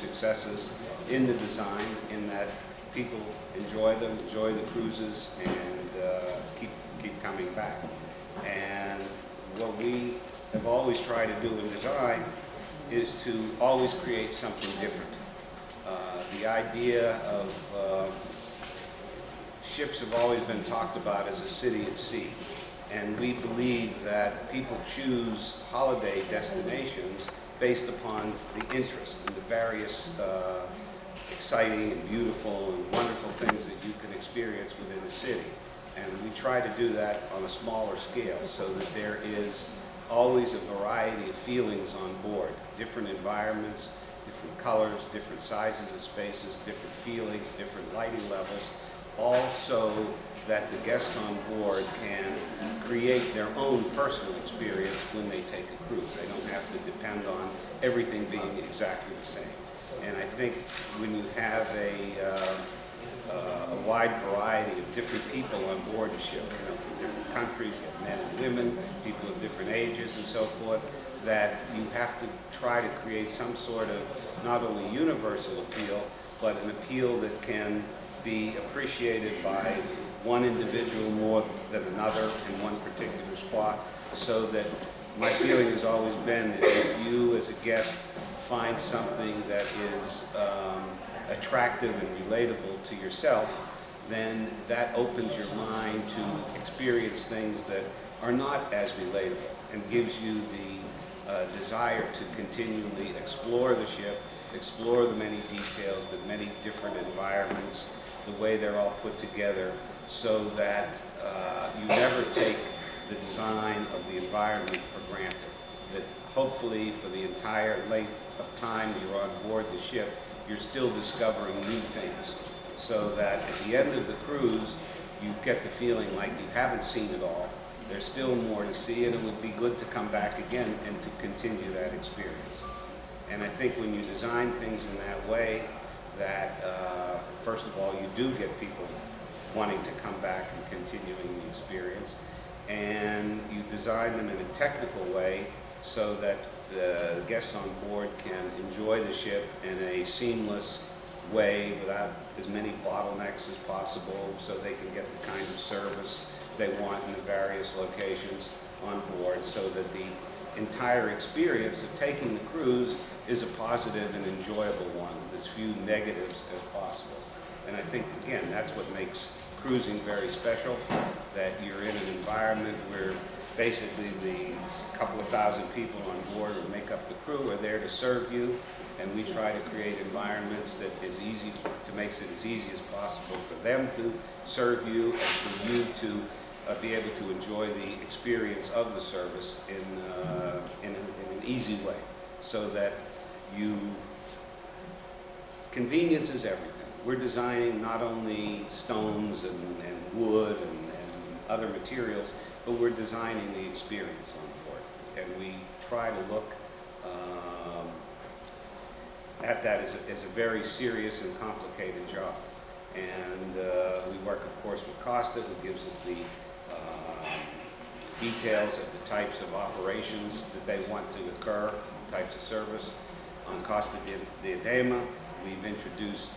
successes in the design, in that people enjoy them, enjoy the cruises, and keep coming back. And what we have always tried to do in design is to always create something different. The idea of ships have always been talked about as a city at sea. And we believe that people choose holiday destinations based upon the interest in the various exciting and beautiful and wonderful things that you can experience within the city. And we try to do that on a smaller scale so that there is always a variety of feelings on board, different environments, different colors, different sizes of spaces, different feelings, different lighting levels, all so that the guests on board can create their own personal experience when they take a cruise. They don't have to depend on everything being exactly the same. And I think when you have a wide variety of different people on board the ship, from different countries, you have men and women, people of different ages and so forth, that you have to try to create some sort of not only universal appeal, but an appeal that can be appreciated by one individual more than another in one particular spot, so that my feeling has always been that if you as a guest find something that is attractive and relatable to yourself, then that opens your mind to experience things that are not as relatable and gives you the desire to continually explore the ship, explore the many details, the many different environments, the way they're all put together, so that you never take the design of the environment for granted. That hopefully for the entire length of time you're on board the ship, you're still discovering new things, so that at the end of the cruise, you get the feeling like you haven't seen it all. There's still more to see, and it would be good to come back again and to continue that experience. And I think when you design things in that way, that first of all, you do get people wanting to come back and continuing the experience, and you design them in a technical way so that the guests on board can enjoy the ship in a seamless way without as many bottlenecks as possible, so they can get the kind of service they want in the various locations on board, so that the entire experience of taking the cruise is a positive and enjoyable one, with as few negatives as possible. And I think, again, that's what makes cruising very special, that you're in an environment where basically the couple of thousand people on board who make up the crew are there to serve you, and we try to create environments that is easy to make it as easy as possible for them to serve you and for you to be able to enjoy the experience of the service in an easy way, so that convenience is everything. We're designing not only stones and wood and other materials, but we're designing the experience on board. And we try to look at that as a very serious and complicated job. And we work, of course, with Costa, who gives us the details of the types of operations that they want to occur, types of service. On Costa Diadema, we've introduced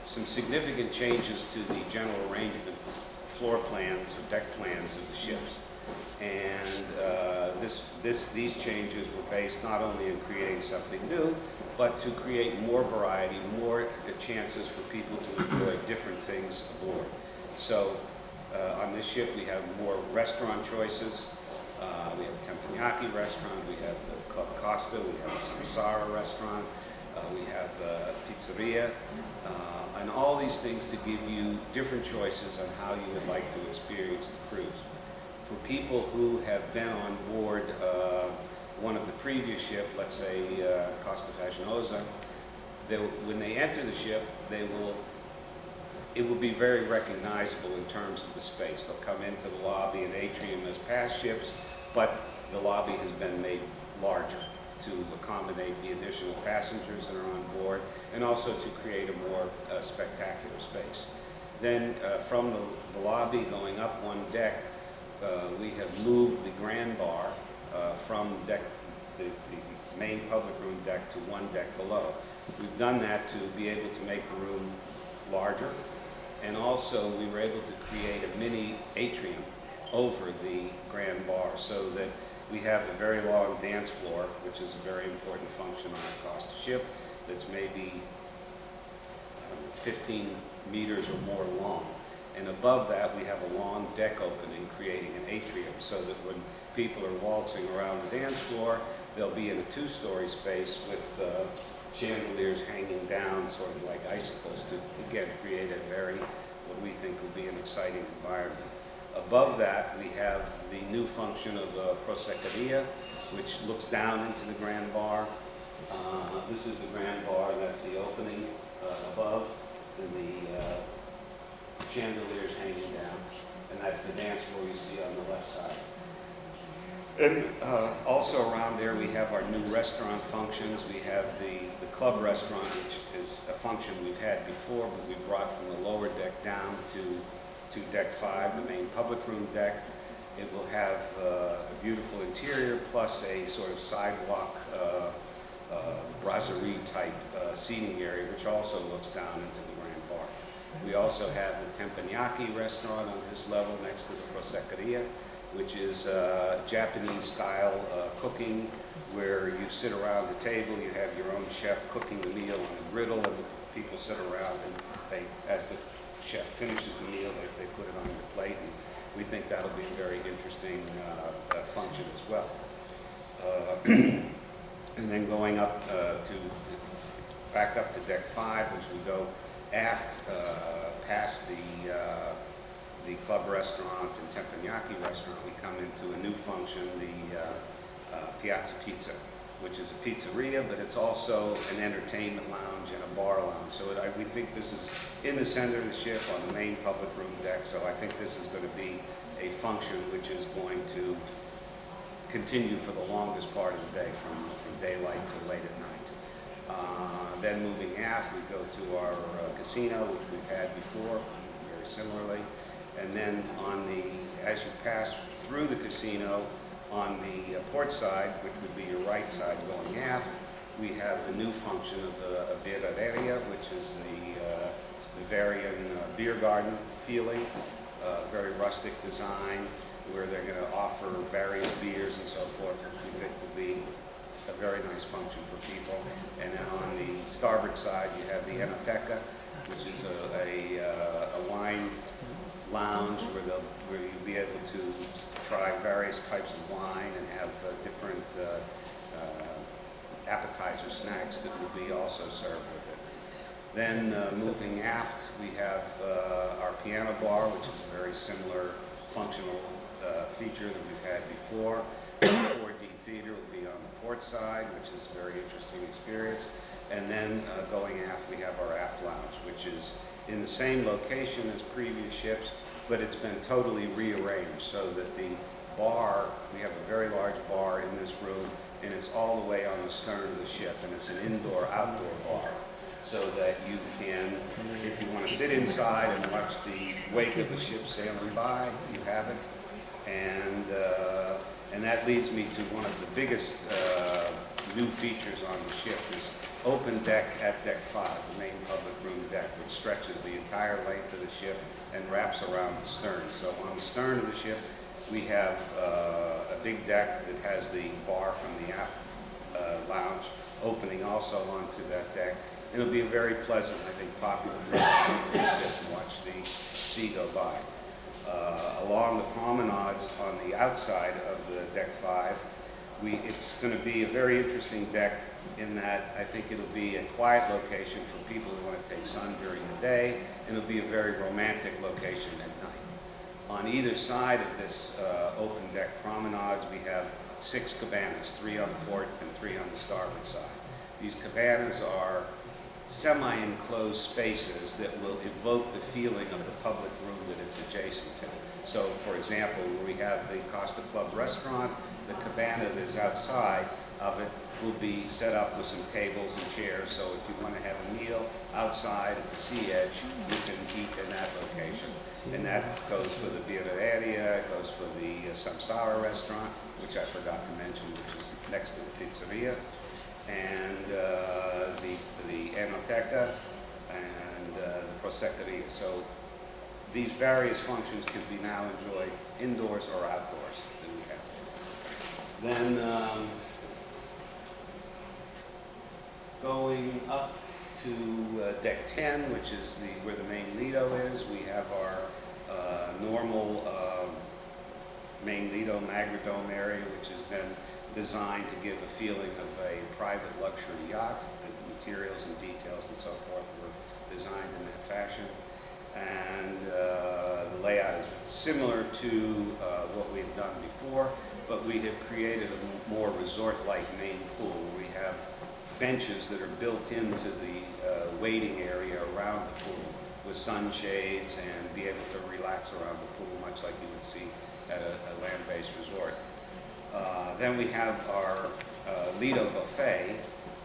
some significant changes to the general arrangement, floor plans or deck plans of the ships. And these changes were based not only on creating something new, but to create more variety, more chances for people to enjoy different things aboard. So on this ship we have more restaurant choices. We have a teppanyaki restaurant, we have the Club Costa, we have a samsara restaurant, we have a pizzeria, and all these things to give you different choices on how you would like to experience the cruise. For people who have been on board one of the previous ship, let's say Costa Fascinosa, when they enter the ship, it will be very recognizable in terms of the space. They'll come into the lobby and atrium as past ships, but the lobby has been made larger to accommodate the additional passengers that are on board, and also to create a more spectacular space. Then from the lobby going up one deck, we have moved the grand bar from the main public room deck to one deck below. We've done that to be able to make the room larger, and also we were able to create a mini atrium over the grand bar so that we have a very long dance floor, which is a very important function on a Costa ship that's maybe 15 meters or more long. And above that, we have a long deck opening, creating an atrium, so that when people are waltzing around the dance floor, they'll be in a two-story space with chandeliers hanging down, sort of like icicles, to again create a very, what we think will be an exciting environment. Above that, we have the new function of Progetto, which looks down into the grand bar. This is the grand bar, that's the opening above, and the chandeliers hanging down, and that's the dance floor you see on the left side. And also around there we have our new restaurant functions. We have the club restaurant, which is a function we've had before, but we brought from the lower deck down to deck 5, the main public room deck. It will have a beautiful interior plus a sort of sidewalk brasserie type seating area, which also looks down into the grand bar. We also have the teppanyaki restaurant on this level next to the Progetto, which is Japanese style cooking, where you sit around the table, you have your own chef cooking the meal on a griddle, and people sit around and they, as the chef finishes the meal, they put it on the plate, and we think that'll be a very interesting function as well. And then going up back up to deck 5, as we go aft past the club restaurant and teppanyaki restaurant, we come into a new function, the Piazza Pizza, which is a pizzeria, but it's also an entertainment lounge and a bar lounge. So we think this is in the center of the ship on the main public room deck, so I think this is going to be a function which is going to continue for the longest part of the day, from daylight to late at night. Then moving aft, we go to our casino, which we've had before, very similarly. And then as you pass through the casino, on the port side, which would be your right side going aft, we have the new function of the birreria, which is the Bavarian beer garden feeling, very rustic design, where they're going to offer various beers and so forth, which we think will be a very nice function for people. And then on the starboard side, you have the enoteca, which is a wine lounge where you'll be able to try various types of wine and have different appetizer snacks that will be also served with it. Then moving aft, we have our piano bar, which is a very similar functional feature that we've had before. 4D theater will be on the port side, which is a very interesting experience. And then going aft, we have our aft lounge, which is in the same location as previous ships, but it's been totally rearranged so that the bar, we have a very large bar in this room, and it's all the way on the stern of the ship, and it's an indoor-outdoor bar, so that you can, if you want to sit inside and watch the wake of the ship sailing by, you have it. And that leads me to one of the biggest new features on the ship, is open deck at deck 5, the main public room deck, which stretches the entire length of the ship and wraps around the stern. So on the stern of the ship, we have a big deck that has the bar from the aft lounge opening also onto that deck. It'll be a very pleasant, I think, popular place to sit and watch the sea go by. Along the promenades on the outside of the deck 5, it's going to be a very interesting deck in that I think it'll be a quiet location for people who want to take sun during the day, and it'll be a very romantic location at night. On either side of this open deck promenades, we have 6 cabanas, 3 on the port and 3 on the starboard side. These cabanas are semi-enclosed spaces that will evoke the feeling of the public room that it's adjacent to. So, for example, where we have the Costa Club restaurant, the cabana that is outside of it will be set up with some tables and chairs, so if you want to have a meal outside at the sea edge, you can eat in that location. And that goes for the birreria, it goes for the samsara restaurant, which I forgot to mention, which is next to the pizzeria, and the enoteca, and the proseccoria. So these various functions can be now enjoyed indoors or outdoors. Then going up to deck 10, which is where the main Lido is, we have our normal main Lido Magradome area, which has been designed to give a feeling of a private luxury yacht. The materials and details and so forth were designed in that fashion. And the layout is similar to what we've done before, but we have created a more resort-like main pool. We have benches that are built into the waiting area around the pool with sunshades and be able to relax around the pool, much like you would see at a land-based resort. Then we have our Lido Buffet,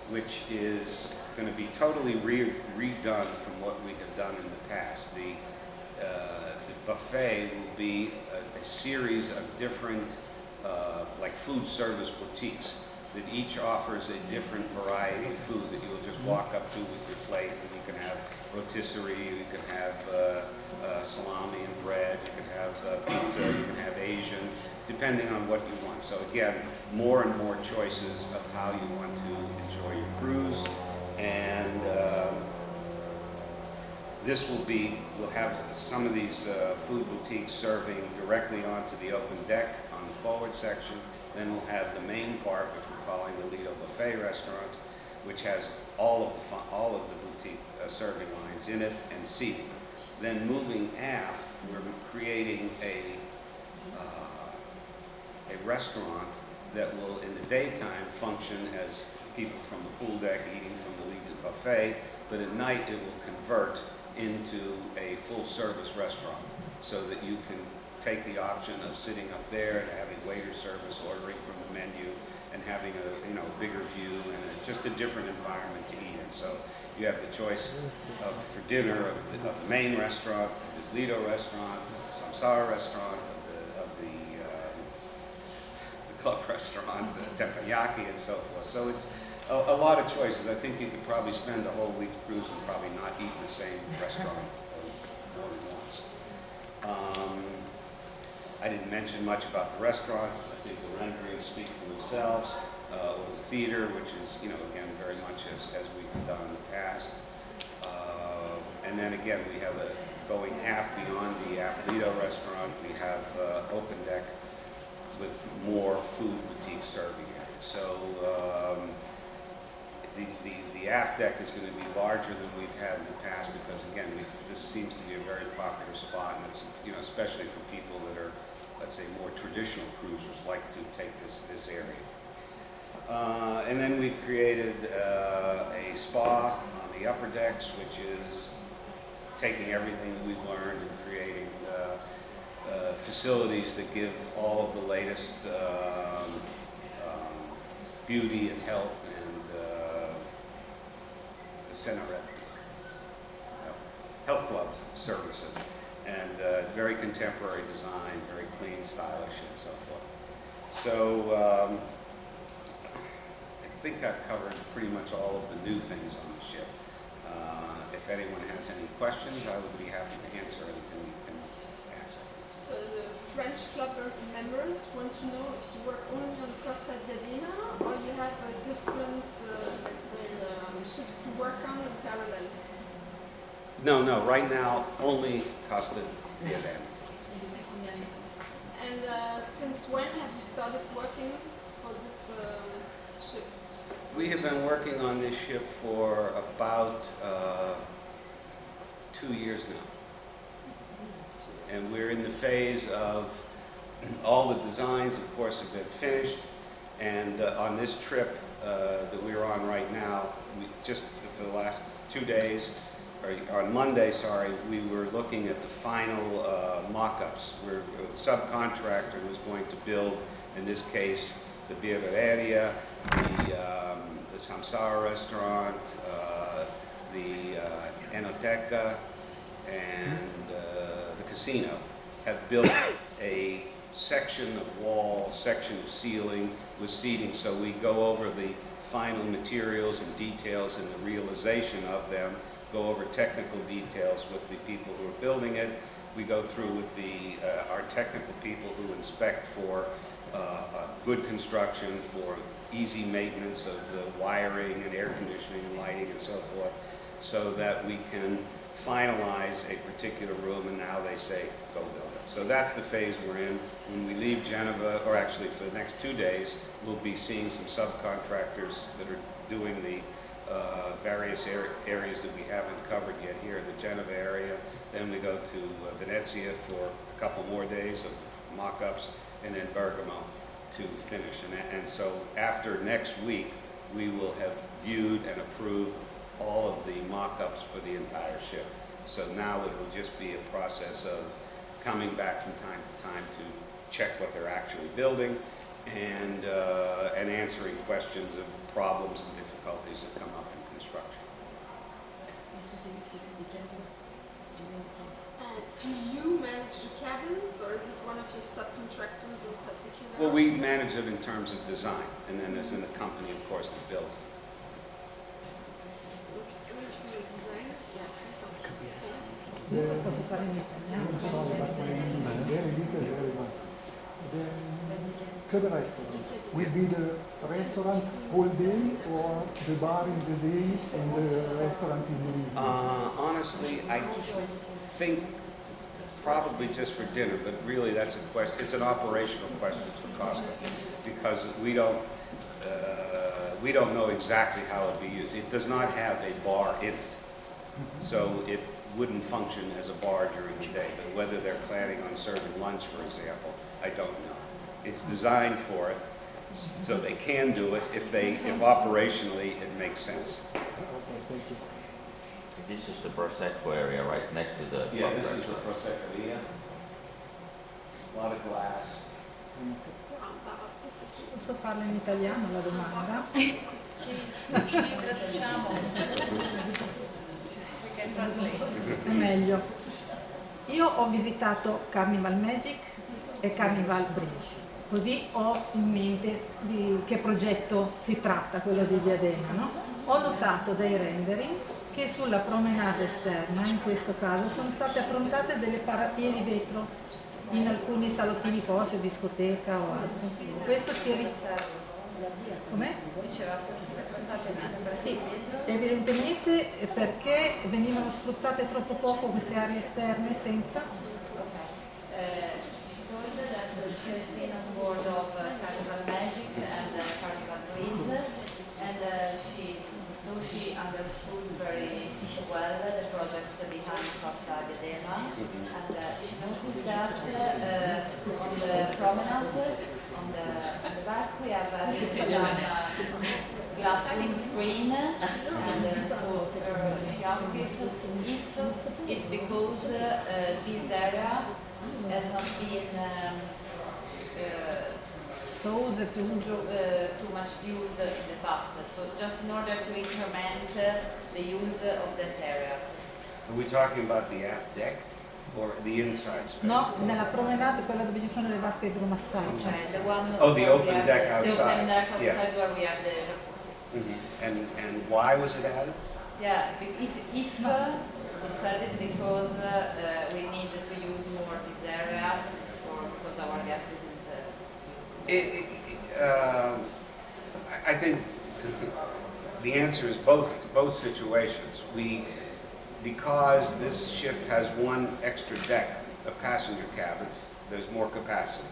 which is going to be totally redone from what we have done in the past. The buffet will be a series of different like food service boutiques that each offers a different variety of food that you will just walk up to with your plate, and you can have rotisserie, you can have salami and bread, you can have pizza, you can have Asian, depending on what you want. So again, more and more choices of how you want to enjoy your cruise. And we'll have some of these food boutiques serving directly onto the open deck on the forward section. Then we'll have the main part, which we're calling the Lido Buffet restaurant, which has all of the boutique serving lines in it and seating. Then moving aft, we're creating a restaurant that will, in the daytime, function as people from the pool deck eating from the Lido Buffet, but at night it will convert into a full-service restaurant, so that you can take the option of sitting up there and having waiter service, ordering from the menu, and having a bigger view and just a different environment to eat in. So you have the choice for dinner of the main restaurant, this Lido restaurant, the Samsara restaurant, of the club restaurant, the teppanyaki, and so forth. So it's a lot of choices. I think you could probably spend a whole week cruising and probably not eat in the same restaurant more than once. I didn't mention much about the restaurants. I think the renderings speak for themselves. Or the theater, which is, again, very much as we've done in the past. And then again, we have going aft beyond the aft Lido restaurant, we have open deck with more food boutique serving areas. So the aft deck is going to be larger than we've had in the past, because again, this seems to be a very popular spot, and it's especially for people that are, let's say, more traditional cruisers, like to take this area. And then we've created a spa on the upper decks, which is taking everything that we've learned and creating facilities that give all of the latest beauty and health and health club services, and very contemporary design, very clean, stylish, and so forth. So I think I've covered pretty much all of the new things on the ship. If anyone has any questions, I would be happy to answer anything you can ask. So the French club members want to know if you work only on Costa Diadema, or you have different, let's say, ships to work on in parallel? No, right now, only Costa Diadema. And since when have you started working for this ship? We have been working on this ship for about 2 years now. And we're in the phase of all the designs, of course, have been finished. And on this trip that we're on right now, we just for the last 2 days, or on Monday, we were looking at the final mock-ups, where the subcontractor was going to build, in this case, the Birreria, the Samsara restaurant, the Enoteca, and the casino have built a section of wall, section of ceiling with seating, so we go over the final materials and details and the realization of them, go over technical details with the people who are building it. We go through with our technical people who inspect for good construction, for easy maintenance of the wiring and air conditioning and lighting and so forth, so that we can finalize a particular room, and now they say, go build it. So that's the phase we're in. When we leave Genova, or actually for the next 2 days, we'll be seeing some subcontractors that are doing the various areas that we haven't covered yet here in the Genova area. Then we go to Venezia for a couple more days of mock-ups, and then Bergamo to finish. And so after next week, we will have viewed and approved all of the mock-ups for the entire ship. So now it will just be a process of coming back from time to time to check what they're actually building and answering questions of problems and difficulties that come up in construction. Do you manage the cabins, or is it one of your subcontractors in particular? Well, we manage it in terms of design, and then there's in the company, of course, that builds. Posso fare in italiano? The restaurant will be the restaurant whole day, or the bar in the day and the restaurant in the evening? Honestly, I think probably just for dinner, but really that's a question. It's an operational question for Costa, because we don't know exactly how it'll be used. It does not have a bar in it, so it wouldn't function as a bar during the day. But whether they're planning on serving lunch, for example, I don't know. It's designed for it, so they can do it if operationally it makes sense. Okay, thank you. This is the Prosecco area right next to the Yeah, club this is the restaurant. Proseccoria. A lot of glass. Posso farla in italiano la domanda? Sì, ci traduciamo. Perché translate. È meglio. Io ho visitato Carnival Magic e Carnival Breeze, così ho in mente di che progetto si tratta, quello di Diadema, no? Ho notato dai rendering che sulla promenade esterna, in questo caso, sono state approntate delle paratie di vetro in alcuni salottini posti, discoteca o altro. Questo si Com'è? Diceva, sono state approntate per Sì, evidentemente perché venivano sfruttate troppo poco queste aree esterne senza. told that she has been on board of Carnival Magic and Carnival Breeze, and she understood very well the project behind Costa Diadema, and she noticed that on the promenade, on the back, we have some glass windscreen, and so she asked if it's because this area has not been too much used in the past. So just in order to increment the use of that area. Are we talking about the aft deck or the inside space? No, nella promenade, quella dove ci sono le vasche idromassaggio. Okay, the one Oh, the where open we have deck the outside. open deck Yeah. outside where we have the jacuzzi. And why was it added? Yeah, if it's added because we need to use more this area, or because our guests isn't use this. I think the answer is both situations. Because this ship has one extra deck of passenger cabins, there's more capacity.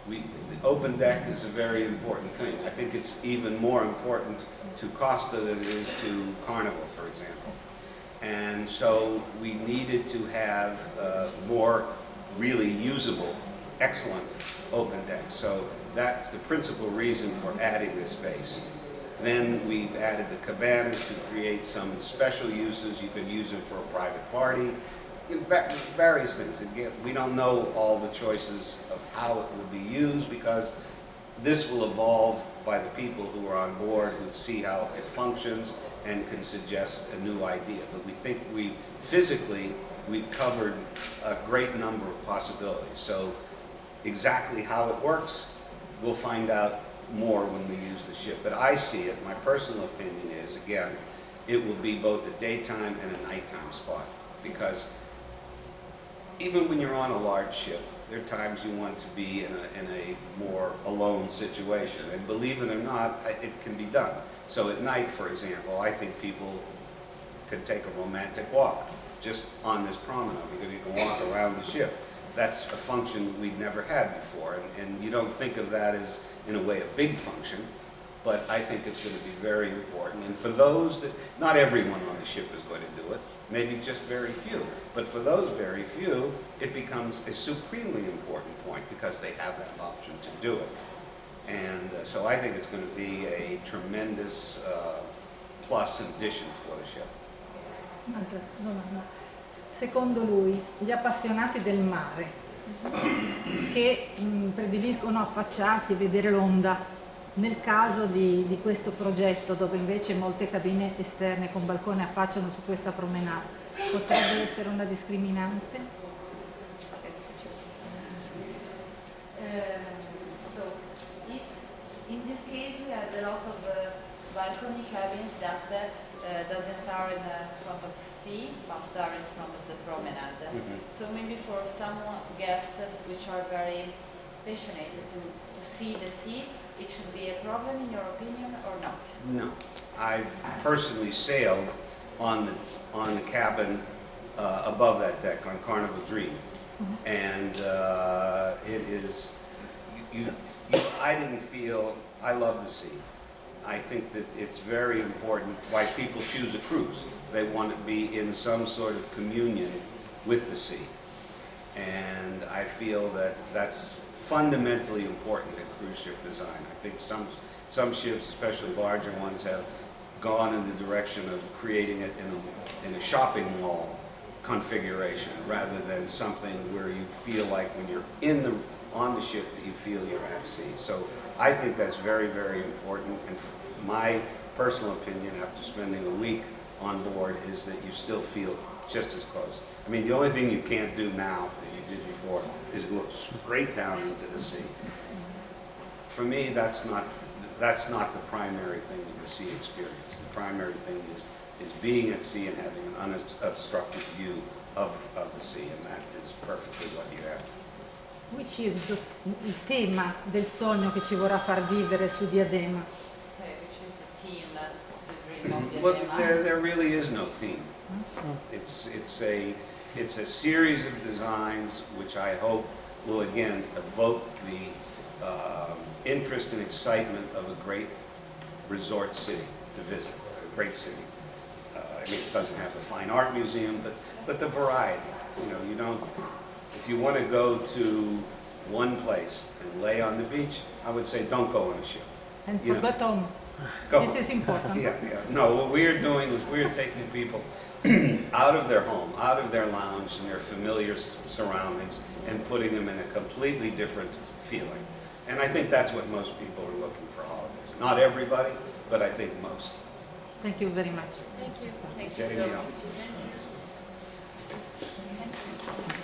The open deck is a very important thing. I think it's even more important to Costa than it is to Carnival, for example. And so we needed to have more really usable, excellent open deck. So that's the principal reason for adding this space. Then we've added the cabanas to create some special uses. You could use them for a private party, various things. Again, we don't know all the choices of how it will be used because this will evolve by the people who are on board, who see how it functions and can suggest a new idea. But we think we've covered a great number of possibilities. So exactly how it works, we'll find out more when we use the ship. But I see it, my personal opinion is, again, it will be both a daytime and a nighttime spot. Because even when you're on a large ship, there are times you want to be in a more alone situation. And believe it or not, it can be done. So at night, for example, I think people could take a romantic walk just on this promenade, because you can walk around the ship. That's a function we've never had before. And you don't think of that as, in a way, a big function, but I think it's going to be very important. And for those that, not everyone on the ship is going to do it, maybe just very few. But for those very few, it becomes a supremely important point because they have that option to do it. And so I think it's going to be a tremendous plus addition for the ship. Un'altra domanda. Secondo lui, gli appassionati del mare che prediliscono affacciarsi e vedere l'onda, nel caso di questo progetto dove invece molte cabine esterne con balcone affacciano su questa promenade, potrebbe essere una discriminante? So, if in this case we had a lot of balcony cabins that doesn't are in front of sea, but are in front of the promenade. Mm-hmm. So maybe for some guests which are very passionate to see the sea, it should be a problem in your opinion or not? No. I've personally sailed on the cabin above that deck on Carnival Dream. And it is, I didn't feel, I love the sea. I think that it's very important why people choose a cruise. They want to be in some sort of communion with the sea. And I feel that that's fundamentally important in cruise ship design. I think some ships, especially larger ones, have gone in the direction of creating it in a shopping mall configuration rather than something where you feel like when you're on the ship that you feel you're at sea. So I think that's very, very important. And my personal opinion after spending a week on board is that you still feel just as close. I mean, the only thing you can't do now that you did before is go straight down into the sea. For me, that's not the primary thing of the sea experience. The primary thing is being at sea and having an unobstructed view of the sea, and that is perfectly what you have. Which is il tema del sogno che ci vorrà far vivere su Diadema? Which is the theme, the dream of Well, Diadema? there really is no theme. It's a series of designs which I hope will again evoke the interest and excitement of a great resort city to visit, a great city. I mean, it doesn't have a fine art museum, but the variety. You don't. If you want to go to one place and lay on the beach, I would say don't go on a ship. And forget home. Go. This is important. Yeah. No, what we're doing is we're taking people out of their home, out of their lounge and their familiar surroundings, and putting them in a completely different feeling. And I think that's what most people are looking for holidays. Not everybody, but I think most. Thank you very much. Thank you. Thank you. Jamie, So-